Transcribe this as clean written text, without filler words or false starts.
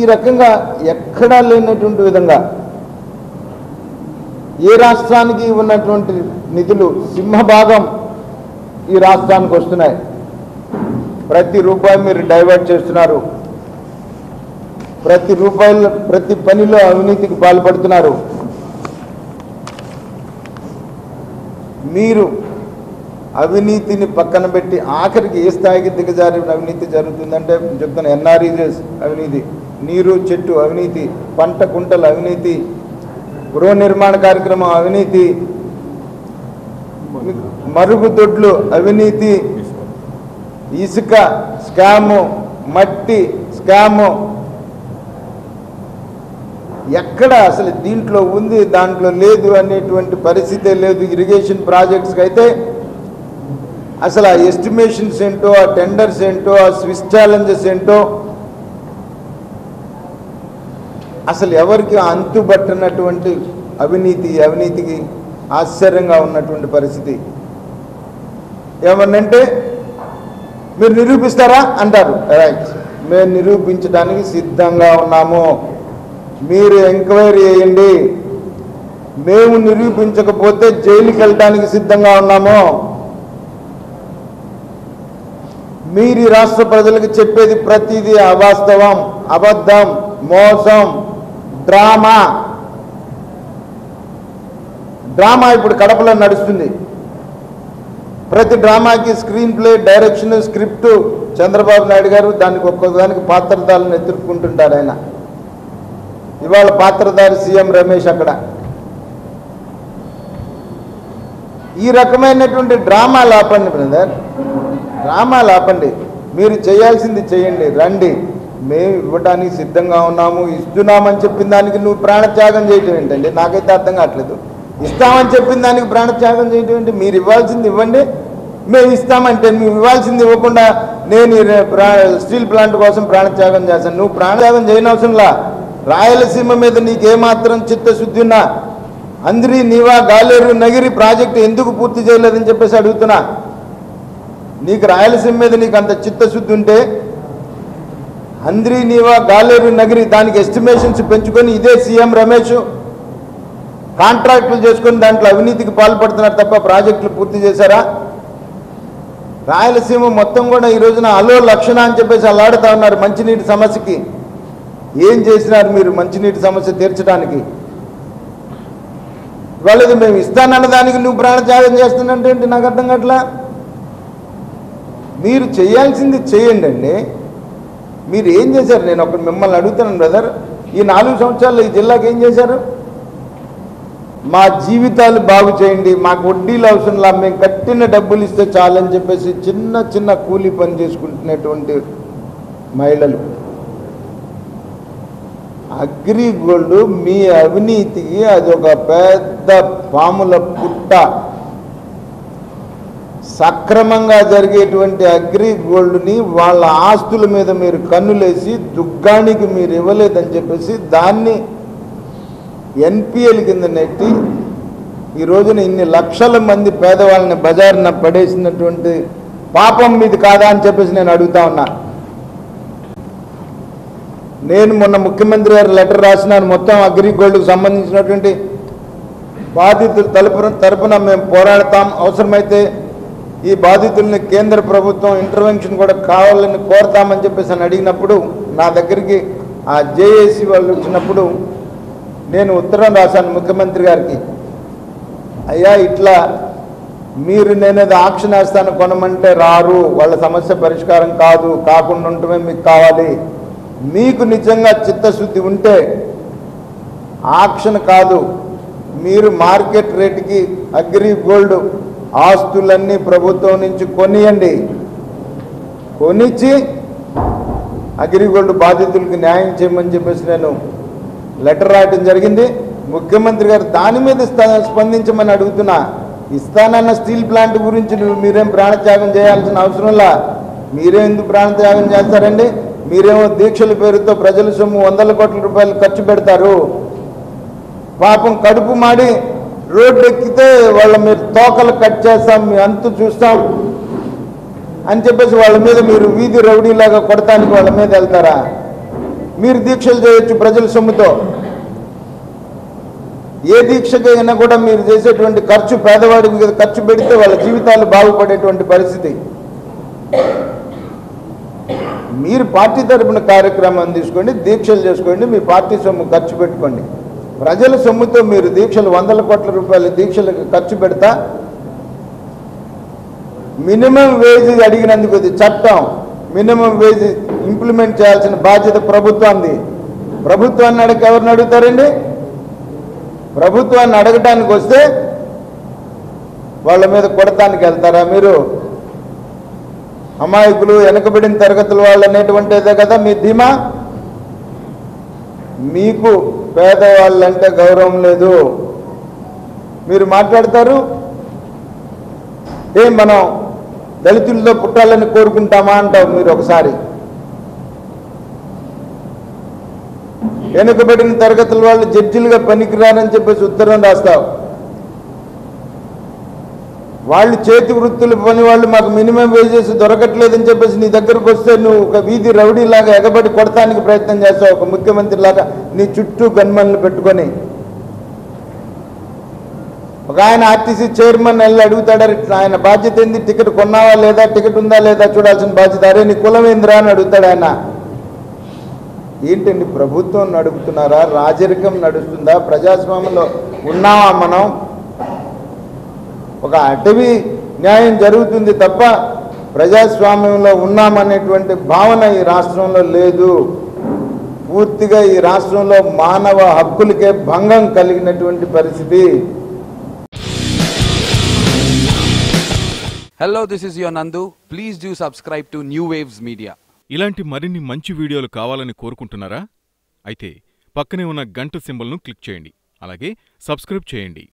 ఈ రకంగా ఎక్కడా లేనటువంటి విధంగా ఏ రాష్ట్రానికి ఉన్నటువంటి నిధులు సింహభాగం ఈ రాష్ట్రానికి వస్తున్నాయి. ప్రతి రూపాయి మీరు డైవర్ట్ చేస్తున్నారు. ప్రతి పనిలో అవినీతికి పాల్పడుతున్నారు. మీరు అవినీతిని పక్కన పెట్టి ఆఖరికి ఏ స్థాయికి దిగజారిన అవినీతి జరుగుతుందంటే చెప్తాను. ఎన్ఆర్ఈజెస్ అవినీతి, నీరు చెట్టు అవినీతి, పంట కుంటల అవినీతి, గృహ నిర్మాణ కార్యక్రమం అవినీతి, మరుగుదొడ్లు అవినీతి, ఇసుక స్కాము, మట్టి స్కాము. ఎక్కడ అసలు దీంట్లో ఉంది దాంట్లో లేదు అనేటువంటి పరిస్థితే లేదు. ఇరిగేషన్ ప్రాజెక్ట్స్కి అయితే అసలు ఆ ఎస్టిమేషన్స్ ఏంటో, ఆ టెండర్స్ ఏంటో, ఆ స్విస్ ఛాలెంజెస్ ఏంటో అసలు ఎవరికి అంతుబట్టనటువంటి అవినీతికి ఆశ్చర్యంగా ఉన్నటువంటి పరిస్థితి. ఏమన్నంటే మీరు నిరూపిస్తారా అంటారు. రైట్, మేము నిరూపించడానికి సిద్ధంగా ఉన్నాము, మీరు ఎంక్వైరీ చేయండి, మేము నిరూపించకపోతే జైలుకి వెళ్ళడానికి సిద్ధంగా ఉన్నాము. మీరు ఈ రాష్ట్ర ప్రజలకు చెప్పేది ప్రతిదీ అవాస్తవం, అబద్ధం, మోసం, డ్రామా. ఇప్పుడు కడపలో నడుస్తుంది. ప్రతి డ్రామాకి screen play, direction, script Chandrababu Naidu garu, దానికి ఒక్కొక్కదానికి పాత్రధారులను ఎదుర్కొంటుంటారు ఆయన. ఇవాళ పాత్రధారి సీఎం రమేష్ అక్కడ. ఈ రకమైనటువంటి డ్రామాలు ఆపండి బ్రదర్, డ్రామాలు ఆపండి. మీరు చేయాల్సింది చేయండి, రండి, మేము ఇవ్వడానికి సిద్ధంగా ఉన్నాము, ఇస్తున్నామని చెప్పిన దానికి నువ్వు ప్రాణత్యాగం చేయటం ఏంటండి? నాకైతే అర్థం కావట్లేదు. ఇస్తామని చెప్పిన దానికి ప్రాణత్యాగం చేయటం ఏంటి? మీరు ఇవ్వాల్సింది ఇవ్వండి, మేము ఇస్తామంటే మేము ఇవ్వాల్సింది ఇవ్వకుండా నేను స్టీల్ ప్లాంట్ కోసం ప్రాణత్యాగం చేస్తాను. నువ్వు ప్రాణత్యాగం చేయనవసరంలా. రాయలసీమ మీద నీకేమాత్రం చిత్తశుద్ధి ఉన్నా అంద్రి నీవా గాలేరు నగిరి ప్రాజెక్టు ఎందుకు పూర్తి చేయలేదని చెప్పేసి అడుగుతున్నా. నీకు రాయలసీమ మీద నీకు అంత చిత్తశుద్ధి ఉంటే అంద్రి నీవా గాలేరు నగిరి దానికి ఎస్టిమేషన్స్ పెంచుకొని ఇదే సీఎం రమేష్ కాంట్రాక్టులు చేసుకొని దాంట్లో అవినీతికి పాల్పడుతున్నారు తప్ప ప్రాజెక్టులు పూర్తి చేశారా? రాయలసీమ మొత్తం కూడా ఈ రోజున అలో లక్షణ అని చెప్పేసి అలాడుతూ ఉన్నారు మంచినీటి సమస్యకి. ఏం చేసినారు మీరు మంచినీటి సమస్య తీర్చడానికి? వాళ్ళది మేము ఇస్తానన్న దానికి నువ్వు ప్రాణత్యాగం చేస్తున్నట్టు ఏంటి? నాకు అర్థం కావట్లా. మీరు చేయాల్సింది చేయండి అండి. మీరు ఏం చేశారు? నేను ఒకటి మిమ్మల్ని అడుగుతున్నాను బ్రదర్, ఈ 4 సంవత్సరాలు ఈ జిల్లాకి ఏం చేశారు? మా జీవితాలు బాగు చేయండి, మాకు వడ్డీలు అవసరంలా, మేము కట్టిన డబ్బులు ఇస్తే చాలని చెప్పేసి చిన్న చిన్న కూలీ పని చేసుకుంటున్నటువంటి మహిళలు. అగ్రిగోల్డ్ మీ అవినీతికి అది ఒక పెద్ద పాముల పుట్ట. సక్రమంగా జరిగేటువంటి అగ్రిగోల్డ్ని వాళ్ళ ఆస్తుల మీద మీరు కన్నులేసి దుగ్గానికి మీరు ఇవ్వలేదని చెప్పేసి దాన్ని ఎన్పిఎల్ కింద నెట్టి ఈ రోజున ఇన్ని లక్షల మంది పేదవాళ్ళని బజారున పడేసినటువంటి పాపం మీది కాదా అని చెప్పేసి నేను అడుగుతా ఉన్నా. నేను మొన్న ముఖ్యమంత్రి గారు లెటర్ రాసినాను. మొత్తం అగ్రిగోల్డ్కి సంబంధించినటువంటి బాధితుల తరపున మేము పోరాడతాం, అవసరమైతే ఈ బాధితుల్ని కేంద్ర ప్రభుత్వం ఇంటర్వెన్షన్ కూడా కావాలని కోరతామని చెప్పేసి అని అడిగినప్పుడు నా దగ్గరికి ఆ జేఏసీ వాళ్ళు వచ్చినప్పుడు నేను ఉత్తరం రాశాను ముఖ్యమంత్రి గారికి. అయ్యా ఇట్లా మీరు నేనేది ఆక్షన్ వేస్తాను కొనమంటే రారు, వాళ్ళ సమస్య పరిష్కారం కాదు, కాకుండా ఉండటమే మీకు కావాలి. మీకు నిజంగా చిత్తశుద్ధి ఉంటే ఆక్షన్ కాదు, మీరు మార్కెట్ రేటుకి అగ్రిగోల్డ్ ఆస్తులన్నీ ప్రభుత్వం నుంచి కొనియండి, కొనిచ్చి అగ్రిగోల్డ్ బాధితులకు న్యాయం చేయమని చెప్పేసి నేను లెటర్ రాయటం జరిగింది. ముఖ్యమంత్రి గారు దాని మీద స్పందించమని అడుగుతున్నా. ఇస్తానన్న స్టీల్ ప్లాంట్ గురించి మీరేం ప్రాణత్యాగం చేయాల్సిన అవసరంలా. మీరే ఎందుకు ప్రాణత్యాగం చేస్తారండి? మీరేమో దీక్షల పేరుతో ప్రజల సొమ్ము 100 కోట్ల రూపాయలు ఖర్చు పెడతారు. పాపం కడుపు మాడి రోడ్డు ఎక్కితే వాళ్ళ మీరు తోకలు కట్ చేస్తాం, మీ అంతు చూస్తాం అని చెప్పేసి వాళ్ళ మీద మీరు వీధి రౌడీలాగా కొడతానికి వాళ్ళ మీద వెళ్తారా? మీరు దీక్షలు చేయొచ్చు ప్రజల సొమ్ముతో. ఏ దీక్షకైనా కూడా మీరు చేసేటువంటి ఖర్చు పేదవాడి మీద ఖర్చు పెడితే వాళ్ళ జీవితాలు బాగుపడేటువంటి పరిస్థితి. మీరు పార్టీ తరపున కార్యక్రమం తీసుకోండి, దీక్షలు చేసుకోండి, మీ పార్టీ సొమ్ము ఖర్చు పెట్టుకోండి. ప్రజల సొమ్ముతో మీరు దీక్షలు 100 కోట్ల రూపాయల దీక్షలకు ఖర్చు పెడతా మినిమం వేజ్ అడిగినందుకు ఇది చట్టం. మినిమం వేజ్ ఇంప్లిమెంట్ చేయాల్సిన బాధ్యత ప్రభుత్వాన్ని. ప్రభుత్వాన్ని ఎవరిని అడుగుతారండి? ప్రభుత్వాన్ని అడగటానికి వస్తే వాళ్ళ మీద కొడటానికి వెళ్తారా మీరు? అమాయకులు, వెనకబడిన తరగతుల వాళ్ళు అనేటువంటిదే కదా మీ ధీమా. మీకు పేదవాళ్ళంటే గౌరవం లేదు. మీరు మాట్లాడతారు, మనం దళితులతో పుట్టాలని కోరుకుంటామా అంటావు మీరు. ఒకసారి వెనుకబడిన తరగతుల వాళ్ళు జడ్జిలుగా పనికిరారని చెప్పేసి ఉత్తరం రాస్తావు. వాళ్ళు చేతి వృత్తుల పని వాళ్ళు మాకు మినిమం వేజెస్ దొరకట్లేదని చెప్పేసి నీ దగ్గరకు వస్తే నువ్వు ఒక వీధి రౌడీలాగా ఎగబడి కొడటానికి ప్రయత్నం చేస్తావు. ఒక ముఖ్యమంత్రి లాగా నీ చుట్టూ గన్మన్లు పెట్టుకొని. ఒక ఆయన ఆర్టీసీ చైర్మన్ వెళ్ళి అడుగుతాడు, ఆయన బాధ్యత ఏంది? టికెట్ కొన్నావా లేదా, టికెట్ ఉందా లేదా చూడాల్సిన బాధ్యత. అరే నీ కులం ఏందిరా అని అడుగుతాడు ఆయన. ఏంటండి ప్రభుత్వం నడుపుతున్నారా? రాజరికం నడుస్తుందా? ప్రజాస్వామ్యంలో ఉన్నామా మనం? ఒక అటవీ న్యాయం జరుగుతుంది తప్ప ప్రజాస్వామ్యంలో ఉన్నామనేటువంటి భావన ఈ రాష్ట్రంలో లేదు. పూర్తిగా ఈ రాష్ట్రంలో మానవ హక్కులకే భంగం కలిగినటువంటి పరిస్థితి. Hello, this is your Nandu. Please do subscribe to New Waves Media. ఇలాంటి మరిన్ని మంచి వీడియోలు కావాలని కోరుకుంటున్నారా? అయితే పక్కనే ఉన్న గంట సింబల్ను క్లిక్ చేయండి. అలాగే సబ్స్క్రైబ్ చేయండి.